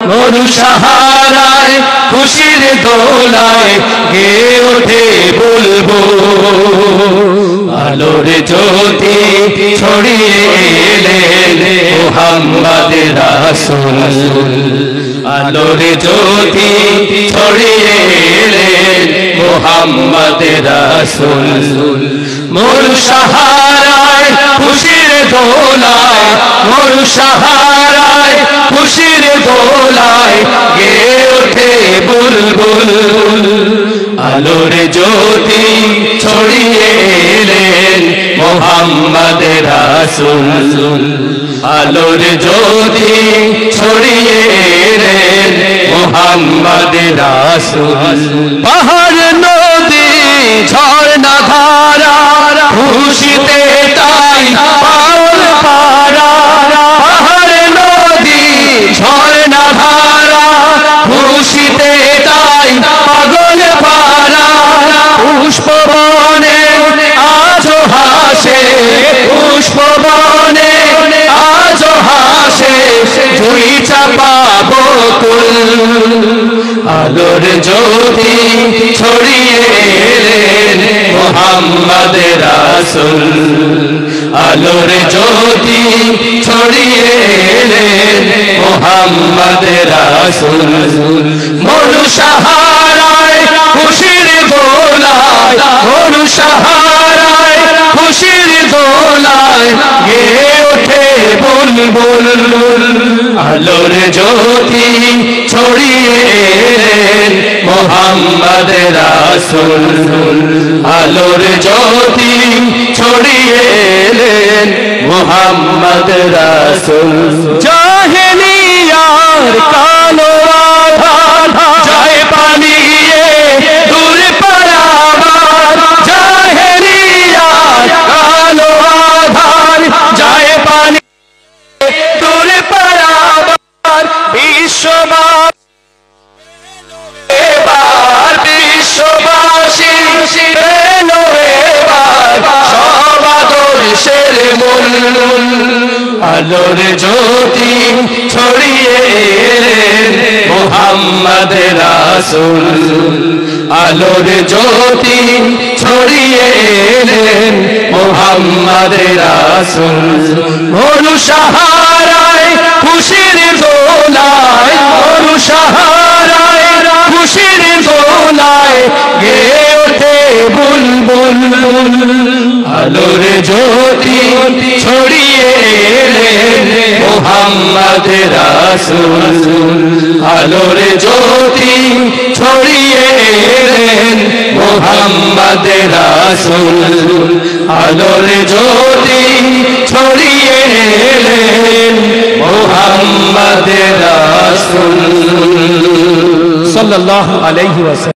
মরু সাহারায় খুশির দোলায় গে ওঠে বুলবুল আলোর জ্যোতি ছড়িয়ে এলেন মুহাম্মদ রাসূল আলোর জ্যোতি ছড়িয়ে এলেন মুহাম্মদ রাসূল মরু সাহারায় খুশির দোলায় মরু সাহারায় খুশির দোলায় গে ওঠে বুলবুল আলোর জ্যোতি ছড়িয়ে এলেন মুহাম্মদ রাসূল আলোর জ্যোতি ছড়িয়ে এলেন মুহাম্মদ রাসূল পাহাড় নদী ঝর্ণা ধারা খুশিতে তাই পাগল পারা পাহাড় নদী ঝর্ণা ধারা খুশিতে তাই পাগল পারা পুষ্পবনে আজো হাসে পুষ্পবনে আজো হাসে জুই চাপা বকুল আলোর জ্যোতি ছড়িয়ে এলেন মুহাম্মদ রাসূল আলোর জ্যোতি ছড়িয়ে এলেন মুহাম্মদ রাসূল মরু সাহারায় খুশির দোলায় মরু সাহারায় খুশির দোলায় গে ওঠে বুলবুল আলোর জ্যোতি ছড়িয়ে এলেন মুহাম্মদ রাসূল আলোর জ্যোতি ছড়িয়ে এলেন মুহাম্মদ রাসূল জাহেলিয়ার কালো আধার যায় পালিয়ে দূর পারাবার জাহেলিয়ার কালো আধার যায় পালিয়ে দূর পারাবার বিশ্ববাসী এবার বিশ্ববাসী এলো এবার সব আদর্শের মূল আলোর জ্যোতি ছড়িয়ে এলেন মুহাম্মদ রাসূল আলোর জ্যোতি ছড়িয়ে এলেন মুহাম্মদ রাসূল মরু সাহারায় খুশির দোলায় মরু সাহারায় খুশির দোলায় গে ওঠে বুলবুল আলোর জ্যোতি ছড়িয়ে এলেন মুহাম্মদ রাসূল আলোর জ্যোতি ছড়িয়ে এলেন মুহাম্মদ রাসূল আলোর জ্যোতি ছড়িয়ে এলেন মুহাম্মদ রাসূল সাল্লাল্লাহু আলাইহি ওয়াসাল্লাম।